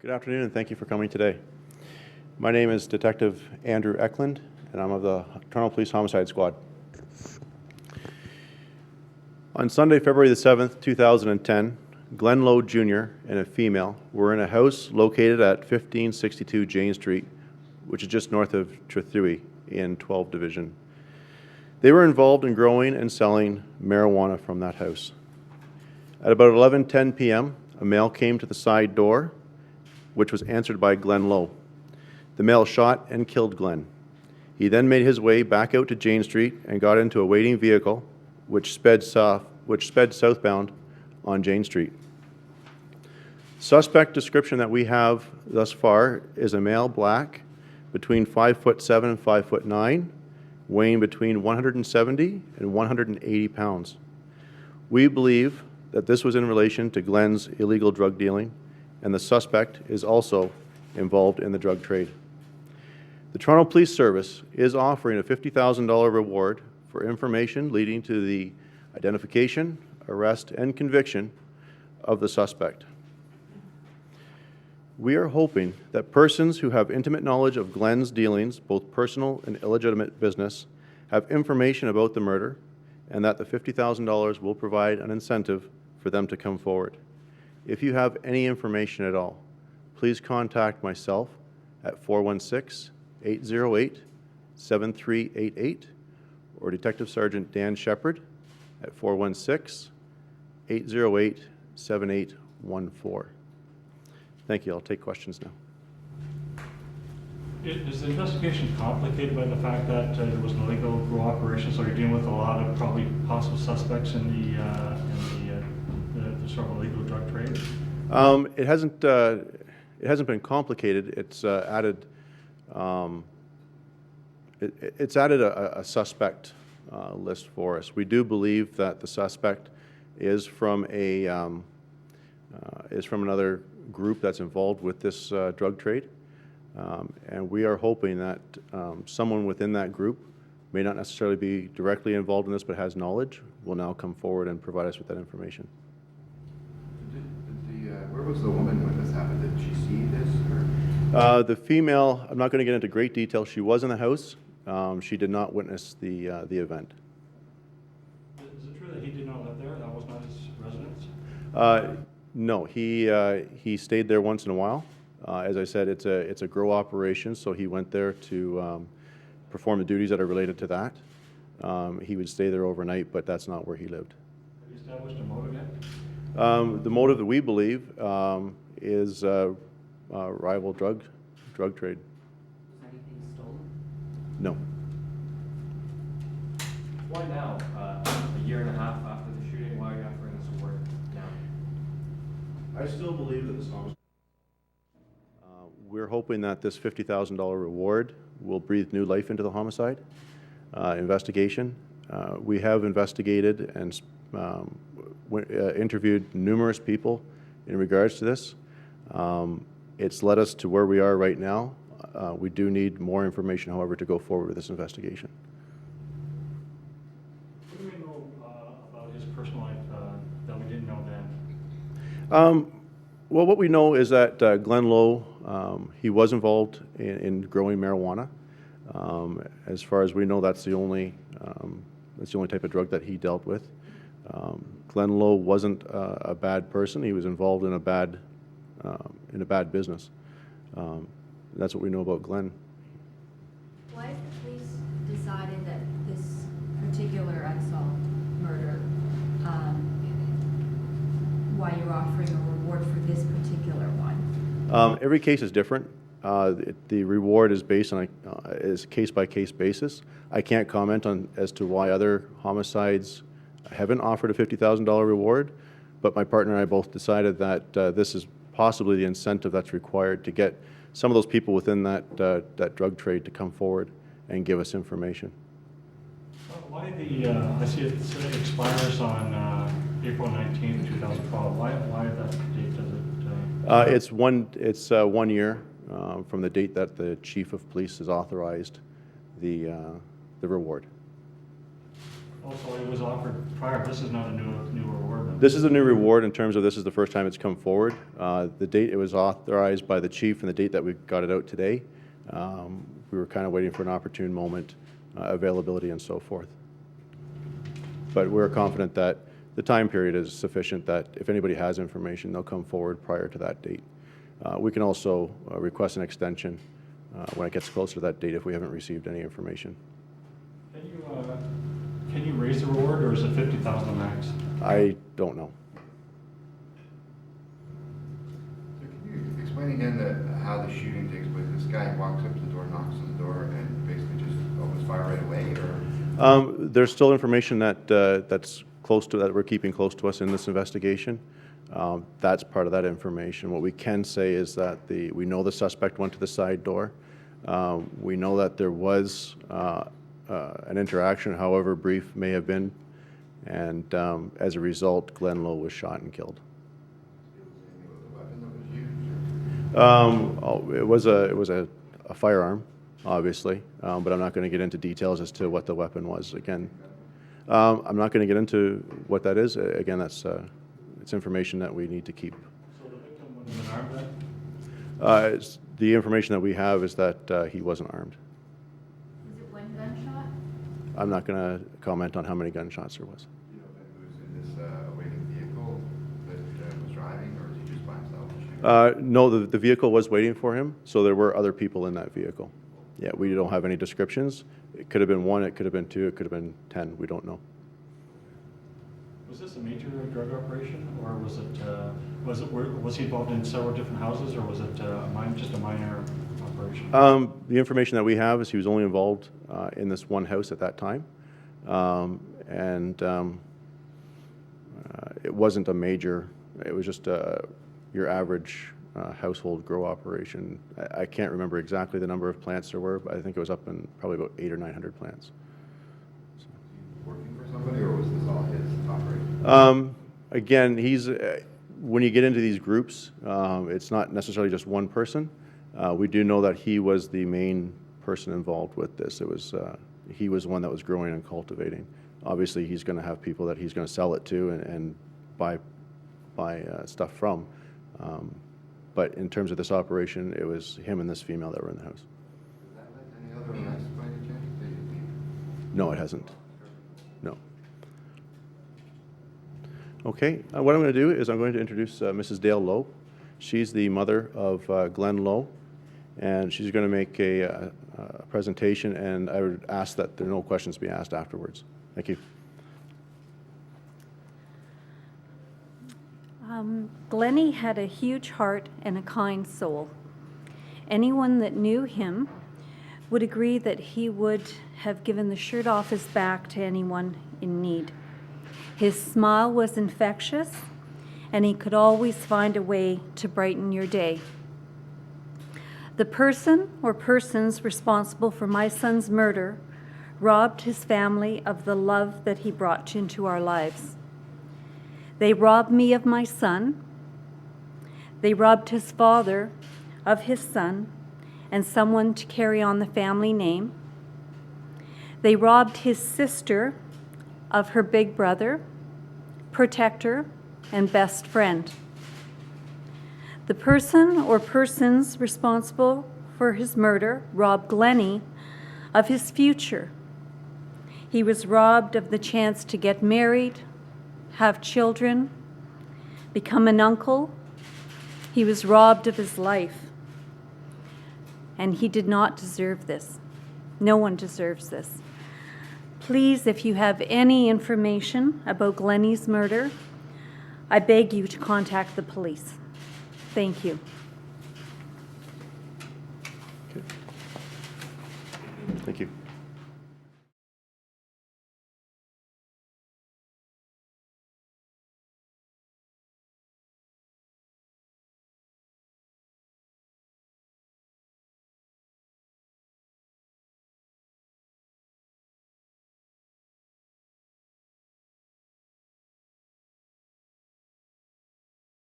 Good afternoon, and thank you for coming today. My name is Detective Andrew Ecklund, and I'm of the Toronto Police Homicide Squad. On Sunday, February the 7th, 2010, Glenn Lowe Jr. and a female were in a house located at 1562 Jane Street, which is just north of Trethewey in 12th Division. They were involved in growing and selling marijuana from that house. At about 11:10 p.m., a male came to the side door, which was answered by Glenn Lowe. The male shot and killed Glenn. He then made his way back out to Jane Street and got into a waiting vehicle, which sped southbound on Jane Street. Suspect description that we have thus far is a male, black, between 5'7" and 5'9", weighing between 170 and 180 pounds. We believe that this was in relation to Glenn's illegal drug dealing, and the suspect is also involved in the drug trade. The Toronto Police Service is offering a $50,000 reward for information leading to the identification, arrest, and conviction of the suspect. We are hoping that persons who have intimate knowledge of Glenn's dealings, both personal and illegitimate business, have information about the murder, and that the $50,000 will provide an incentive for them to come forward. If you have any information at all, please contact myself at 416-808-7388 or Detective Sergeant Dan Sheppard at 416-808-7814. Thank you. I'll take questions now. Is the investigation complicated by the fact that there was an illegal grow operation, so you're dealing with a lot of probably possible suspects in the sort of illegal drug trade? It hasn't been complicated. It's added a suspect list for us. We do believe that the suspect is from another group that's involved with this drug trade, and we are hoping that someone within that group, may not necessarily be directly involved in this but has knowledge, will now come forward and provide us with that information. Where was the woman when this happened? Did she see this? Or? The female, I'm not going to get into great detail. She was in the house. She did not witness the event. Is it true that he did not live there? That was not his residence? No, he stayed there once in a while. As I said, it's a grow operation, so he went there to perform the duties that are related to that. He would stay there overnight, but that's not where he lived. Have you established a motive yet? The motive that we believe is rival drug trade. Was anything stolen? No. Why now? A year and a half after the shooting, why are you offering this award now? I still believe that this homicide. We're hoping that this $50,000 reward will breathe new life into the homicide investigation. We have investigated and interviewed numerous people in regards to this. It's led us to where we are right now. We do need more information, however, to go forward with this investigation. What do we know about his personal life that we didn't know then? Well, what we know is that Glenn Lowe, he was involved in growing marijuana. As far as we know, that's the only type of drug that he dealt with. Glenn Lowe wasn't a bad person. He was involved in a bad business. That's what we know about Glenn. Why have the police decided that this particular unsolved murder, why you're offering a reward for this particular one? Every case is different. The reward is based on is case-by-case basis. I can't comment on as to why other homicides haven't offered a $50,000 reward, but my partner and I both decided that this is possibly the incentive that's required to get some of those people within that drug trade to come forward and give us information. Why I see it expires on April 19th, 2012. Why that date does it? It's 1 year from the date that the chief of police has authorized the reward. Also, it was offered prior, this is not a new reward. then. This is a new reward in terms of this is the first time it's come forward. The date it was authorized by the chief and the date that we got it out today, we were kind of waiting for an opportune moment, availability and so forth. But we're confident that the time period is sufficient that if anybody has information, they'll come forward prior to that date. We can also request an extension when it gets closer to that date if we haven't received any information. Can you raise the reward, or is it 50,000 max? I don't know. So can you explain again how the shooting takes place? This guy walks up to the door, knocks on the door, and basically just opens fire right away, or? There's still information that that's close to that we're keeping close to us in this investigation. That's part of that information. What we can say is that we know the suspect went to the side door. We know that there was an interaction, however brief may have been, and as a result, Glenn Lowe was shot and killed. It was a firearm, obviously, but I'm not going to get into details as to what the weapon was. Again, I'm not going to get into what that is. Again, it's information that we need to keep. So the victim wasn't been armed then? The information that we have is that he wasn't armed. Was it one gunshot? I'm not going to comment on how many gunshots there was. Do you know if he was in this waiting vehicle that was driving, or is he just by himself? No, the vehicle was waiting for him, so there were other people in that vehicle. Yeah, we don't have any descriptions. It could have been 1, it could have been 2, it could have been 10. We don't know. Was this a major drug operation, or was he involved in several different houses, or was it just a minor operation? The information that we have is he was only involved in this one house at that time, and it wasn't a major. It was just your average household grow operation. I can't remember exactly the number of plants there were, but I think it was up in probably about 800 or 900 plants. Working for somebody, or was this all his operation? Again, when you get into these groups, it's not necessarily just one person. We do know that he was the main person involved with this. He was the one that was growing and cultivating. Obviously, he's going to have people that he's going to sell it to and buy stuff from. But in terms of this operation, it was him and this female that were in the house. Has that led to any other arrests by any chance? No, it hasn't. No. Okay, what I'm going to do is I'm going to introduce Mrs. Dale Lowe. She's the mother of Glenn Lowe, and she's going to make a presentation, and I would ask that there are no questions be asked afterwards. Thank you. Glennie had a huge heart and a kind soul. Anyone that knew him would agree that he would have given the shirt off his back to anyone in need. His smile was infectious, and he could always find a way to brighten your day. The person or persons responsible for my son's murder robbed his family of the love that he brought into our lives. They robbed me of my son. They robbed his father of his son and someone to carry on the family name. They robbed his sister of her big brother, protector, and best friend. The person or persons responsible for his murder robbed Glennie of his future. He was robbed of the chance to get married, have children, become an uncle. He was robbed of his life. And he did not deserve this. No one deserves this. Please, if you have any information about Glennie's murder, I beg you to contact the police. Thank you.